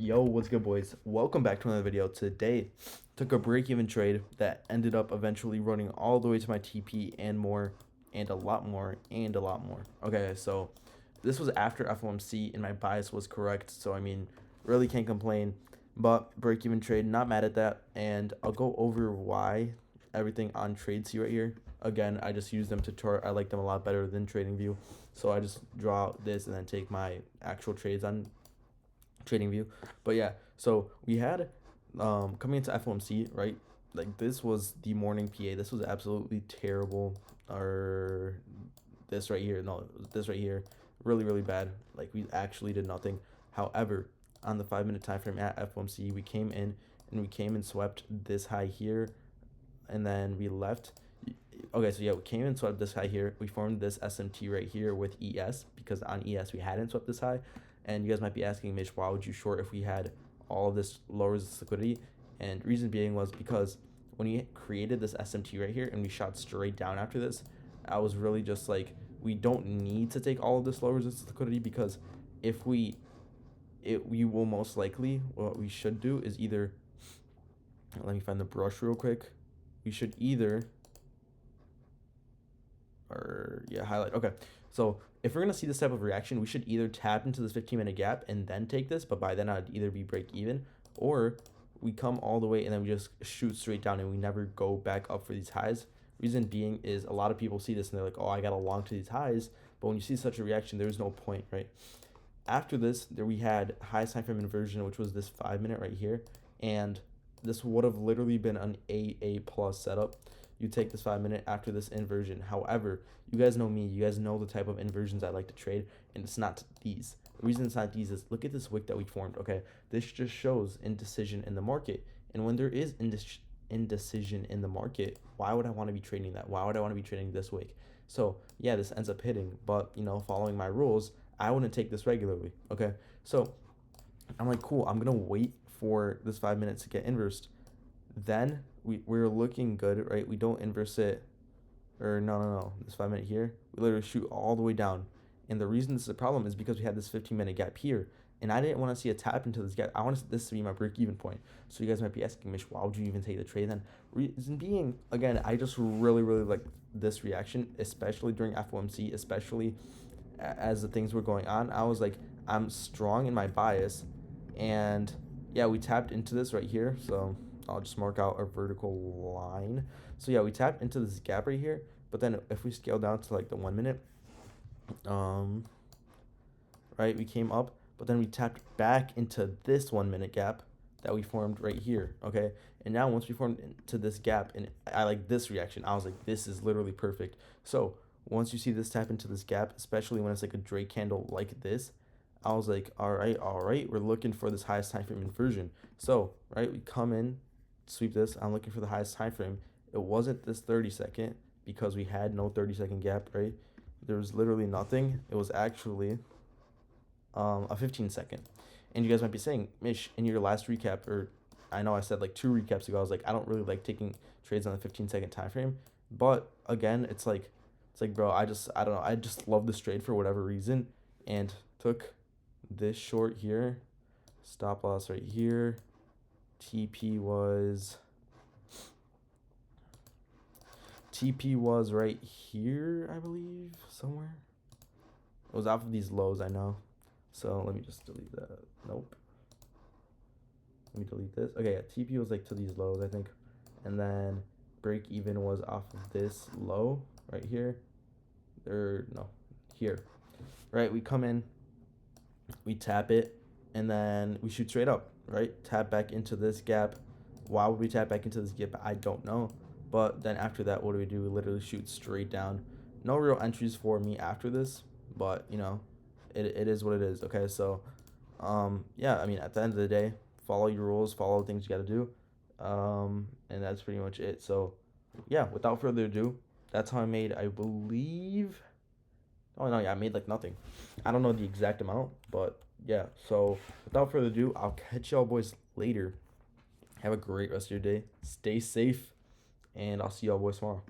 Yo, what's good, boys? Welcome back to another video. Today took a break-even trade that ended up eventually running all the way to my TP and more, and a lot more, and a lot more. Okay, so this was after FOMC and my bias was correct, so I mean, really can't complain. But break-even trade, not mad at that, and I'll go over why everything on TradesView right here. Again, I just use them to chart. I like them a lot better than TradingView, so I just draw out this and then take my actual trades on TradingView. But yeah, so we had coming into FOMC, right? Like, this was the morning PA. This was absolutely terrible. Or this right here, no, this right here, really bad. Like, we actually did nothing. However, on the 5 minute time frame at FOMC, we came in and swept this high here, and then we left. Okay, so yeah, we came and swept this high here. We formed this SMT right here with ES, because on ES we hadn't swept this high. And you guys might be asking, Mish, why would you short if we had all of this low resistance liquidity? And reason being was because when we created this SMT right here and we shot straight down after this, I was really just like, we don't need to take all of this low resistance liquidity, because if we will most likely, what we should do is either, let me find the brush real quick. We should either, highlight. Okay, so if we're gonna see this type of reaction, we should either tap into this 15-minute gap and then take this, but by then I'd either be break even, or we come all the way and then we just shoot straight down and we never go back up for these highs. Reason being is a lot of people see this and they're like, oh, I gotta long to these highs, but when you see such a reaction, there's no point, right? After this, there we had highest time frame inversion, which was this 5 minute right here, and this would have literally been an AA plus setup. You take this 5 minute after this inversion. However, you guys know me, you guys know the type of inversions I like to trade, and it's not these. The reason it's not these is, look at this wick that we formed. Okay, this just shows indecision in the market, and when there is indecision in the market, why would I want to be trading that? Why would I want to be trading this wick? So yeah, this ends up hitting, but you know, following my rules, I wouldn't take this regularly. Okay, so I'm like, cool, I'm gonna wait for this 5 minutes to get inversed. Then we're looking good, right? We don't inverse it, or no, this 5 minute here, we literally shoot all the way down. And the reason this is a problem is because we had this 15-minute gap here, and I didn't want to see a tap into this gap. I wanted this to be my break-even point. So you guys might be asking, Mish, why would you even take the trade then? Reason being, again, I just really like this reaction, especially during FOMC, especially as the things were going on. I was like, I'm strong in my bias, and yeah, we tapped into this right here. So I'll just mark out a vertical line. So yeah, we tapped into this gap right here, but then if we scale down to like the 1 minute, right, we came up, but then we tapped back into this 1 minute gap that we formed right here. Okay, and now once we formed into this gap, and I like this reaction, I was like, this is literally perfect. So once you see this tap into this gap, especially when it's like a Drake candle like this, I was like, all right, we're looking for this highest time frame inversion. So right, we come in, sweep this. I'm looking for the highest time frame. It wasn't this 30-second, because we had no 30-second gap, right? There was literally nothing. It was actually a 15-second. And you guys might be saying, Mish, in your last recap, or I know I said like 2 recaps ago, I was like, I don't really like taking trades on the 15-second time frame. But again, it's like, bro, I don't know, I just love this trade for whatever reason, and took this short here, stop loss right here. TP was right here, I believe, somewhere. It was off of these lows, I know. So let me just delete that. Nope. Let me delete this. Okay, yeah, TP was like to these lows, I think. And then break even was off of this low right here. Here. Right, we come in, we tap it, and then we shoot straight up, right? Tap back into this gap. Why would we tap back into this gap? I don't know. But then after that, what do? We literally shoot straight down. No real entries for me after this, but you know, it is what it is. Okay, so yeah, I mean, at the end of the day, follow your rules, follow the things you got to do, and that's pretty much it. So yeah, without further ado, that's how I made, I believe, oh no, yeah, I made like nothing. I don't know the exact amount, but yeah. So without further ado, I'll catch y'all boys later. Have a great rest of your day. Stay safe, and I'll see y'all boys tomorrow.